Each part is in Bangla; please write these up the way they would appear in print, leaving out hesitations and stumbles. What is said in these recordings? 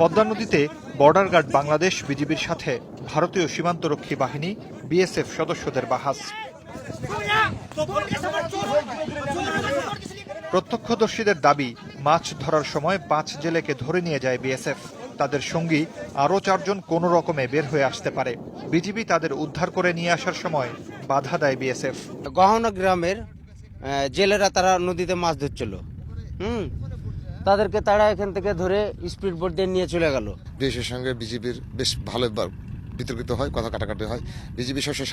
পদ্মা নদীতে বর্ডার গার্ড বাংলাদেশ বিজিবির সাথে ভারতীয় সীমান্তরক্ষী বাহিনী বিএসএফ সদস্যদের বাহাস। প্রত্যক্ষদর্শীদের দাবি, মাছ ধরার সময় 5 জেলেকে ধরে নিয়ে যায় বিএসএফ। তাদের সঙ্গী আরও 4 জন কোনো রকমে বের হয়ে আসতে পারে। বিজিবি তাদের উদ্ধার করে নিয়ে আসার সময় বাধা দেয় বিএসএফ। গহনা গ্রামের জেলেরা তারা নদীতে মাছ ধরছিল, তাদেরকে তারা এখান থেকে ধরে স্পিড বোট দিয়ে নিয়ে চলে গেল। বিএসএফের সঙ্গে বিজিবির বেশ ভালো বিতর্কিত হয়, কথা কাটাকাটি হয়। বিজিবি সবসময়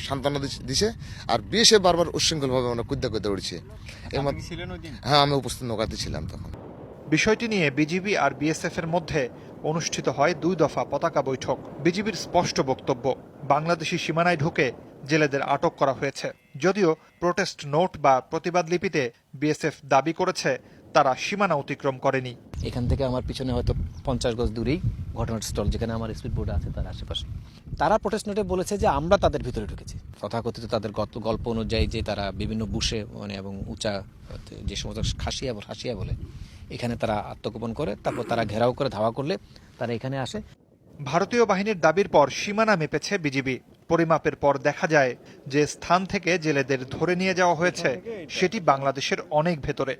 সান্ত্বনা দিছে, আর বিএসএফ বারবার উচ্ছৃঙ্খলভাবে আমরা কুদ্দা উঠছে। হ্যাঁ, আমি উপস্থিত নৌকাতে ছিলাম তখন। বিষয়টি নিয়ে বিজিবি আর বিএসএফ এর মধ্যে অনুষ্ঠিত হয় 2 দফা পতাকা বৈঠক। বিজিবির স্পষ্ট বক্তব্য, বাংলাদেশি সীমানায় ঢুকে জেলেদের আটক করা হয়েছে। যদিও প্রোটেস্ট নোট বা প্রতিবাদ লিপিতে বিএসএফ দাবি করেছে তারা সীমানা অতিক্রম করেনি। এখান থেকে আমার পিছনে হয়তো 50 গজ দূরেই ঘটনার স্থল, যেখানে আমার স্পিড বোট আছে তার আশেপাশে। তারা প্রোটেস্ট নোটে বলেছে যে আমরা তাদের ভিতরে ঢুকেছি। তথাকথিত তাদের গল্প অনুযায়ী যে তারা বিভিন্ন বুশে এবং উঁচা যে সমস্ত হাসিয়া বলে এখানে তারা আত্মগোপন করে, তারপর তারা ঘেরাও করে ধাওয়া করলে তারা এখানে আসে। ভারতীয় বাহিনীর দাবির পর সীমানা মেপেছে বিজিবি। পরিমাপের পর দেখা যায় যে স্থান থেকে জেলেদের ধরে নিয়ে যাওয়া হয়েছে সেটি বাংলাদেশের অনেক ভেতরে।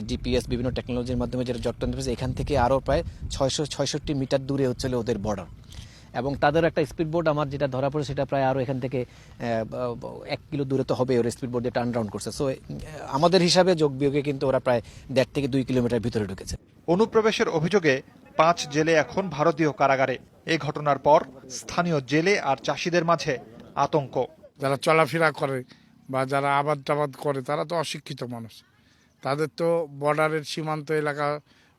জিপিএস বিভিন্ন টেকনোলজির মাধ্যমে যেটা জটন পেয়েছে, এখান থেকে আরও প্রায় 666 মিটার দূরে হচ্ছে ওদের বর্ডার, এবং তাদের একটা স্পিড বোট আমার যেটা ধরা পড়ে সেটা প্রায় আরও এখান থেকে 1 কিলো দূরে তো হবে। ওর স্পিড বোট দিয়ে টার্ন রাউন্ড করছে। সো আমাদের হিসাবে যোগ বিয়োগে কিন্তু ওরা প্রায় 1.5 থেকে 2 কিলোমিটার ভিতরে ঢুকেছে। অনুপ্রবেশের অভিযোগে 5 জেলে এখন ভারতীয় কারাগারে। এই ঘটনার পর স্থানীয় জেলে আর চাষিদের মাঝে আতঙ্ক। যারা চলাফেরা করে বা যারা আবাদ টাবাদ করে তারা তো অশিক্ষিত মানুষ, তাদের তো বর্ডারের সীমান্ত এলাকা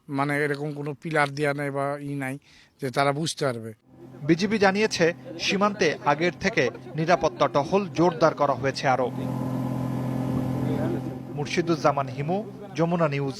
মানে এরকম কোনো পিলার দেওয়া নেই বা নাই যে তারা বুঝতে পারবে। বিজিবি জানিয়েছে সীমান্তে আগের থেকে নিরাপত্তা টহল জোরদার করা হয়েছে আরও। মুর্শিদুজ্জামান হিমু, যমুনা নিউজ।